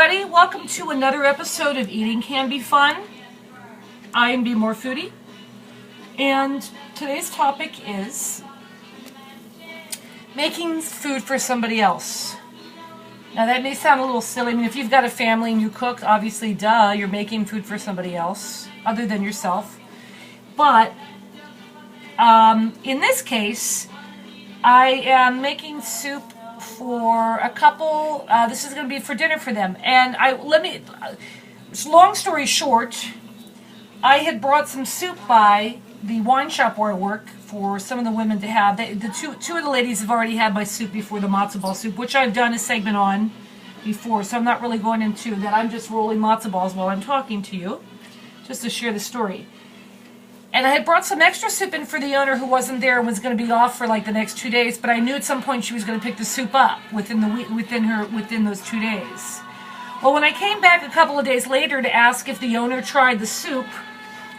everybody, welcome to another episode of Eating Can Be Fun. I am Beemore Foodie, and today's topic is making food for somebody else. Now that may sound a little silly. I mean, if you've got a family and you cook, obviously, duh, you're making food for somebody else other than yourself. But in this case, I am making soup for a couple. This is going to be for dinner for them. And long story short, I had brought some soup by the wine shop where I work for some of the women to have. Two of the ladies have already had my soup before, the matzo ball soup, which I've done a segment on before, so I'm not really going into that. I'm just rolling matzo balls while I'm talking to you, just to share the story. And I had brought some extra soup in for the owner who wasn't there and was going to be off for like the next 2 days, but I knew at some point she was going to pick the soup up within those 2 days. Well, when I came back a couple of days later to ask if the owner tried the soup,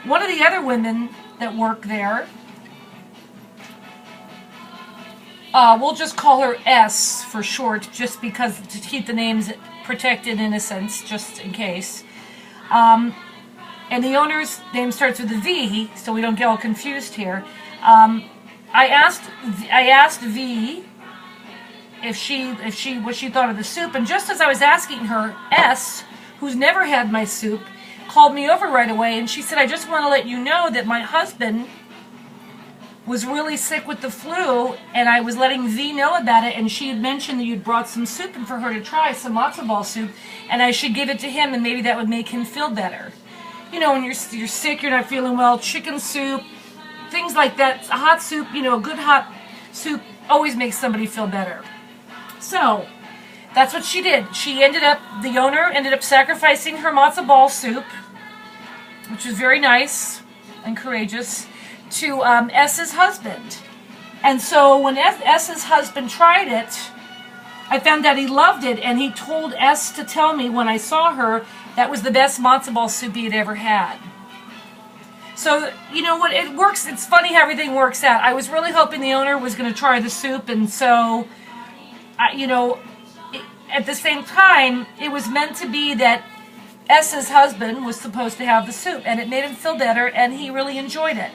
one of the other women that work there, we'll just call her S for short, just because to keep the names protected in a sense, just in case. And the owner's name starts with a V, so we don't get all confused here. I asked V what she thought of the soup, and just as I was asking her, S, who's never had my soup, called me over right away, and she said, "I just want to let you know that my husband was really sick with the flu, and I was letting V know about it, and she had mentioned that you'd brought some soup in for her to try, some matzo ball soup, and I should give it to him, and maybe that would make him feel better." You know, when you're sick, you're not feeling well, chicken soup, things like that, a hot soup, you know, a good hot soup always makes somebody feel better. So, that's what she did. The owner ended up sacrificing her matzo ball soup, which was very nice and courageous, to S's husband. And so when S's husband tried it, I found out he loved it, and he told S to tell me when I saw her that was the best matzo ball soup he had ever had. So, you know what, it works. It's funny how everything works out. I was really hoping the owner was going to try the soup, and so, at the same time, it was meant to be that S's husband was supposed to have the soup, and it made him feel better, and he really enjoyed it.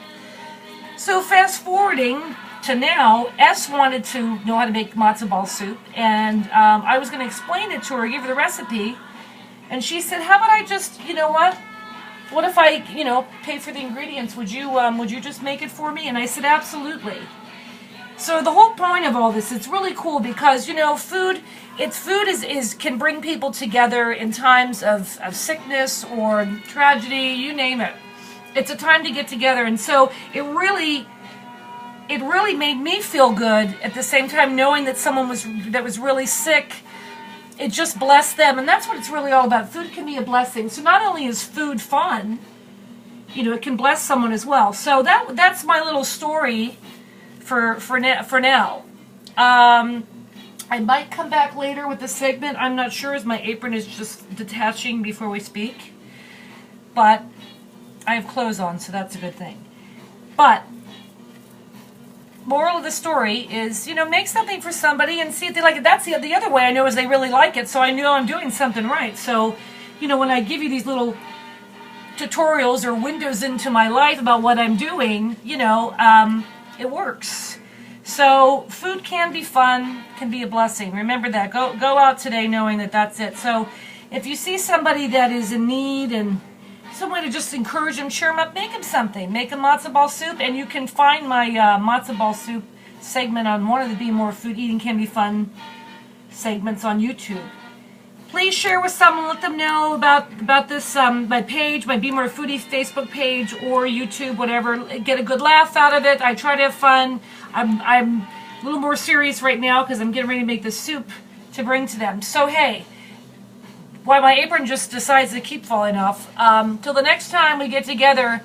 So fast forwarding to now, S wanted to know how to make matzo ball soup, and I was going to explain it to her, give her the recipe, and she said, "How about I just, you know what if I, pay for the ingredients? Would you just make it for me?" And I said, "Absolutely." So the whole point of all this, it's really cool because, food can bring people together in times of sickness or tragedy, you name it. It's a time to get together, and so it really made me feel good at the same time, knowing that someone that was really sick. It just blessed them, and that's what it's really all about. Food can be a blessing. So not only is food fun, it can bless someone as well. So that's my little story for now. I might come back later with the segment. I'm not sure, as my apron is just detaching before we speak. But I have clothes on, so that's a good thing. But moral of the story is, make something for somebody and see if they like it. That's the other way I know is they really like it, so I know I'm doing something right. So, when I give you these little tutorials or windows into my life about what I'm doing, it works. So, food can be fun, can be a blessing. Remember that. Go out today knowing that that's it. So, if you see somebody that is in need and some way to just encourage them, cheer them up, make them something. Make a matzo ball soup, and you can find my matzo ball soup segment on one of the Beemore Food Eating Can Be Fun segments on YouTube. Please share with someone, let them know about this, my page, my Beemore Foodie Facebook page or YouTube, whatever. Get a good laugh out of it. I try to have fun. I'm a little more serious right now because I'm getting ready to make the soup to bring to them. So, hey, why my apron just decides to keep falling off. Till the next time we get together,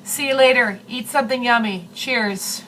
see you later. Eat something yummy. Cheers.